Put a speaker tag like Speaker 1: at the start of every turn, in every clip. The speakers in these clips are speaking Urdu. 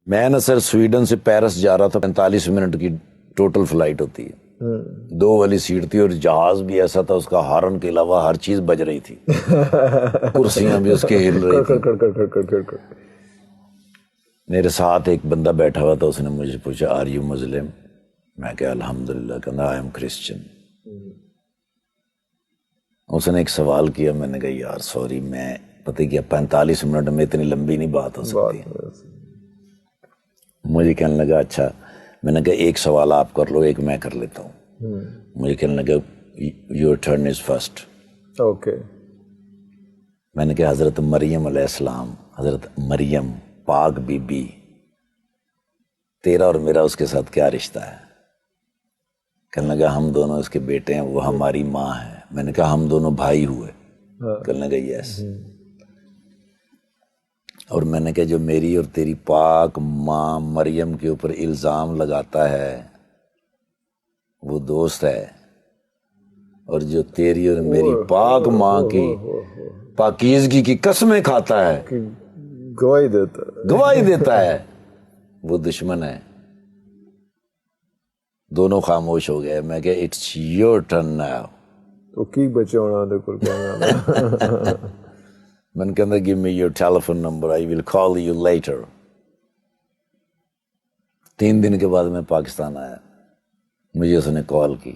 Speaker 1: میں نا سر سویڈن سے پیرس جا رہا تھا، 45 منٹ کی ٹوٹل فلائٹ ہوتی ہے، 2 والی سیٹ تھی، اور جہاز بھی ایسا تھا اس کا ہارن کے علاوہ ہر چیز بج رہی تھی، کرسیاں بھی اس کے ہل رہی تھی۔ میرے ساتھ ایک بندہ بیٹھا ہوا تھا، اس نے مجھے پوچھا آر یو مسلم؟ میں کہا الحمدللہ، کہنا آئی ایم کرسچن۔ اس نے ایک سوال کیا، میں نے کہا یار سوری، میں پتہ کیا 45 منٹ میں اتنی لمبی نہیں بات ہو سکتی۔ مجھے کہنے لگا اچھا، میں نے کہا ایک سوال آپ کر لو، ایک میں کر لیتا ہوں۔ مجھے کہنے لگا your turn is first.
Speaker 2: Okay.
Speaker 1: میں نے کہا حضرت مریم علیہ السلام، حضرت مریم پاک بی بی، تیرا اور میرا اس کے ساتھ کیا رشتہ ہے؟ کہنے لگا ہم دونوں اس کے بیٹے ہیں، وہ ہماری ماں ہے۔ میں نے کہا ہم دونوں بھائی ہوئے؟ کہنے لگا یس۔ اور میں نے کہا جو میری اور تیری پاک ماں مریم کے اوپر الزام لگاتا ہے وہ دوست ہے، اور جو تیری اور میری پاک ماں کی پاکیزگی کی قسمیں کھاتا ہے، گواہی دیتا ہے، وہ دشمن ہے۔ دونوں خاموش ہو گئے۔ میں کہا اٹس یور ٹرن ناؤ۔
Speaker 2: تو کی بچے ہونا دے کل کہنا۔
Speaker 1: میں نے کہا give me your telephone number, I will call you later. 3 دن کے بعد میں پاکستان آیا، مجھے اس نے کال کی،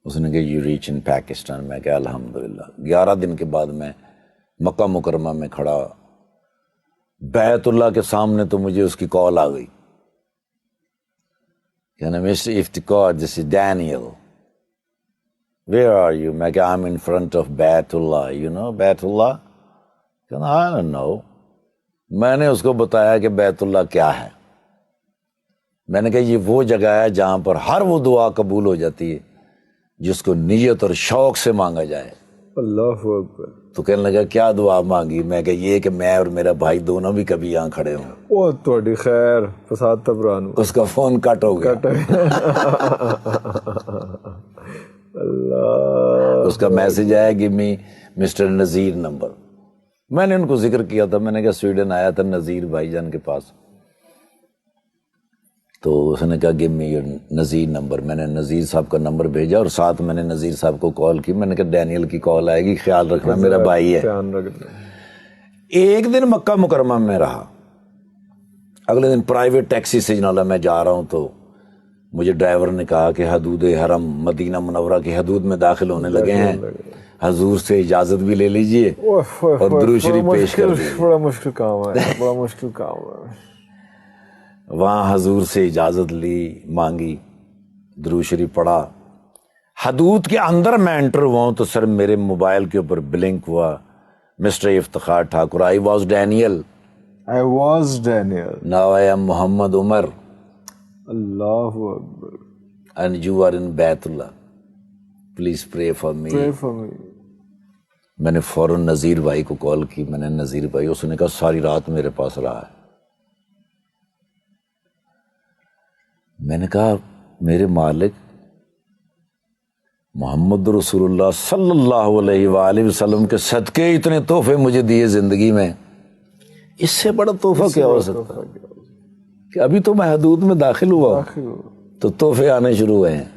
Speaker 1: اس نے کہا یو ریچ ان پاکستان۔ میں کہا الحمدللہ۔ 11 دن کے بعد میں مکہ مکرمہ میں کھڑا، بیت اللہ کے سامنے، تو مجھے اس کی کال آ گئی، کہنا mister Iftikhar this is Daniel, where are you? میں کہا I'm in front of بیت اللہ، یو نو بیت اللہ؟ کہنا I don't know۔ میں نے اس کو بتایا کہ بیت اللہ کیا ہے۔ میں نے کہا یہ وہ جگہ ہے جہاں پر ہر وہ دعا قبول ہو جاتی ہے جس کو نیت اور شوق سے مانگا جائے۔
Speaker 2: اللہ اکبر۔
Speaker 1: تو کہنے لگا کیا دعا مانگی؟ میں کہا یہ کہ میں اور میرا بھائی دونوں بھی کبھی یہاں کھڑے ہوں۔
Speaker 2: او تہاڈی خیر، فساد تبران۔
Speaker 1: اس کا فون کٹ ہو گیا۔
Speaker 2: اللہ۔
Speaker 1: اس کا میسج آیا کہ می مسٹر نذیر نمبر۔ میں نے ان کو ذکر کیا تھا، میں نے کہا سویڈن آیا تھا نذیر بھائی جان کے پاس، تو اس نے کہا give me your Nazir number. میں نے نذیر صاحب کا نمبر بھیجا، اور ساتھ میں نے نذیر صاحب کو کال کی۔ میں نے کہا ڈینیل کی کال آئے گی، خیال رکھنا، میرا بھائی ہے۔
Speaker 2: دھیان رکھنا۔
Speaker 1: ایک دن مکہ مکرمہ میں رہا، اگلے دن پرائیویٹ ٹیکسی سے جناب میں جا رہا ہوں، تو مجھے ڈرائیور نے کہا کہ حدود حرم مدینہ منورہ کی حدود میں داخل ہونے لگے ہیں، حضور سے اجازت بھی لے لیجئے اور درود شریف پیش کر دیجیے۔
Speaker 2: بڑا مشکل کام ہے، بڑا مشکل کام ہے۔
Speaker 1: وہاں حضور سے اجازت لی، مانگی، درود شریف پڑھا۔ حدود کے اندر میں انٹر ہوا ہوں تو سر میرے موبائل کے اوپر بلنک ہوا mister Iftikhar Thakur, I was Daniel,
Speaker 2: I was Daniel۔
Speaker 1: Now I am Muhammad Umar,
Speaker 2: اللہ اکبر۔
Speaker 1: اینڈ یو آر ان بیت اللہ، please pray for me.
Speaker 2: Pray for me۔
Speaker 1: میں نے فوراً نذیر بھائی کو کال کی، میں نے نذیر بھائی، اس نے کہا ساری رات میرے پاس رہا ہے۔ میں نے کہا میرے مالک محمد رسول اللہ صلی اللہ علیہ وآلہ وسلم کے صدقے اتنے تحفے مجھے دیے زندگی میں، اس سے بڑا تحفہ کیا ہو سکتا ہے کہ ابھی تو میں حدود میں داخل ہوا ہوں تو تحفے آنے شروع ہوئے ہیں۔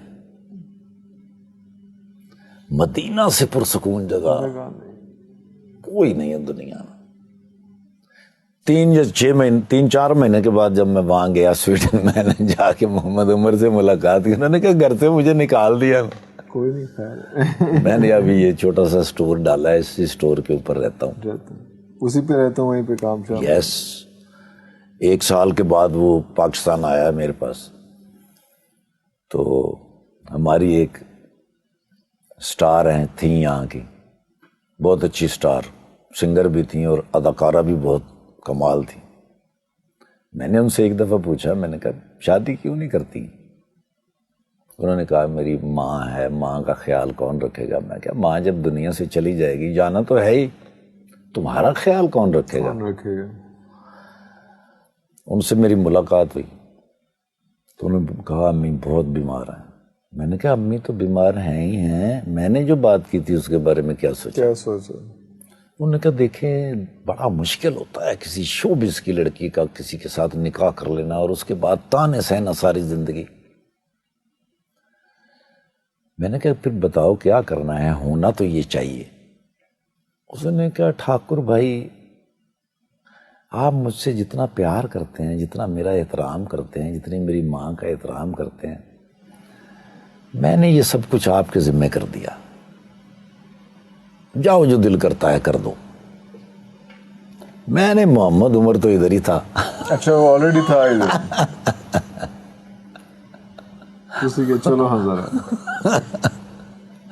Speaker 1: مدینہ سے پرسکون جگہ کوئی نہیں ہے دنیا میں۔ 3-4 مہینے کے بعد جب میں وہاں گیا سویڈن، میں نے جا کے محمد عمر سے ملاقات کی، انہوں نے کہا گھر سے مجھے نکال دیا۔
Speaker 2: کوئی نہیں خیر۔
Speaker 1: میں نے ابھی یہ چھوٹا سا سٹور ڈالا ہے، اسی سٹور کے اوپر رہتا ہوں،
Speaker 2: اسی پہ رہتا ہوں، وہیں پہ کام چل رہا ہے۔
Speaker 1: یس۔ 1 سال کے بعد وہ پاکستان آیا میرے پاس، تو ہماری ایک سٹار تھیں یہاں کی، بہت اچھی سٹار، سنگر بھی تھیں اور اداکارہ بھی بہت کمال تھی۔ میں نے ان سے ایک دفعہ پوچھا، میں نے کہا شادی کیوں نہیں کرتی؟ انہوں نے کہا میری ماں ہے، ماں کا خیال کون رکھے گا؟ میں کہا ماں جب دنیا سے چلی جائے گی، جانا تو ہے ہی، تمہارا خیال کون رکھے گا؟ ان سے میری ملاقات ہوئی تو انہوں نے کہا امی بہت بیمار ہیں۔ میں نے کہا امی تو بیمار ہیں ہی ہیں، میں نے جو بات کی تھی اس کے بارے میں کیا سوچا؟ انہوں نے کہا دیکھیں بڑا مشکل ہوتا ہے کسی شوبز کی لڑکی کا کسی کے ساتھ نکاح کر لینا اور اس کے بعد تانے سہنا ساری زندگی. میں نے کہا پھر بتاؤ کیا کرنا ہے, ہونا تو یہ چاہیے. اس نے کہا ٹھاکر بھائی آپ مجھ سے جتنا پیار کرتے ہیں, جتنا میرا احترام کرتے ہیں, جتنی میری ماں کا احترام کرتے ہیں, میں نے یہ سب کچھ آپ کے ذمہ کر دیا, جاؤ جو دل کرتا ہے کر دو. میں نے محمد عمر تو ادھر ہی تھا.
Speaker 2: اچھا وہ آلریڈی تھا ادھر. کسی کے چلو حضرت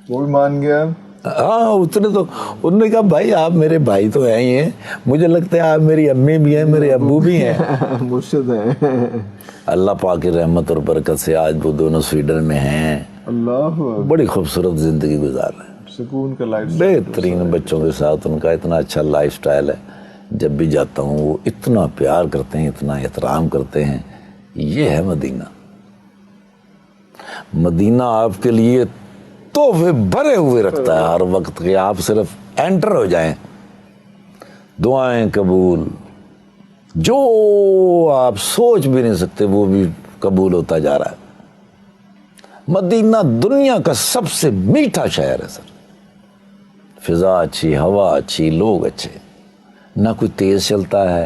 Speaker 2: وہ بھی مان گیا.
Speaker 1: ہاں اتنے تو انہوں نے کہا بھائی آپ میرے بھائی تو ہیں ہی ہیں, مجھے لگتا ہے آپ میری امی بھی ہیں میرے ابو بھی ہیں.
Speaker 2: مرشد ہیں.
Speaker 1: اللہ پاک کی رحمت اور برکت سے آج وہ دونوں سویڈن میں ہیں.
Speaker 2: اللہ
Speaker 1: بڑی خوبصورت زندگی گزار رہے ہیں,
Speaker 2: سکون کا لائف,
Speaker 1: بہترین بچوں کے ساتھ. ان کا اتنا اچھا لائف سٹائل ہے, جب بھی جاتا ہوں وہ اتنا پیار کرتے ہیں, اتنا احترام کرتے ہیں. یہ ہے مدینہ. مدینہ آپ کے لیے تحفے بھرے ہوئے رکھتا ہے ہر وقت کہ آپ صرف انٹر ہو جائیں, دعائیں قبول, جو آپ سوچ بھی نہیں سکتے وہ بھی قبول ہوتا جا رہا ہے. مدینہ دنیا کا سب سے میٹھا شہر ہے سر. فضا اچھی, ہوا اچھی, لوگ اچھے, نہ کوئی تیز چلتا ہے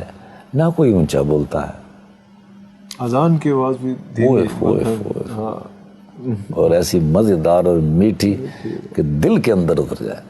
Speaker 1: نہ کوئی اونچا بولتا ہے.
Speaker 2: اذان کی آواز بھی
Speaker 1: اور ایسی مزیدار اور میٹھی کہ دل کے اندر اتر جائے.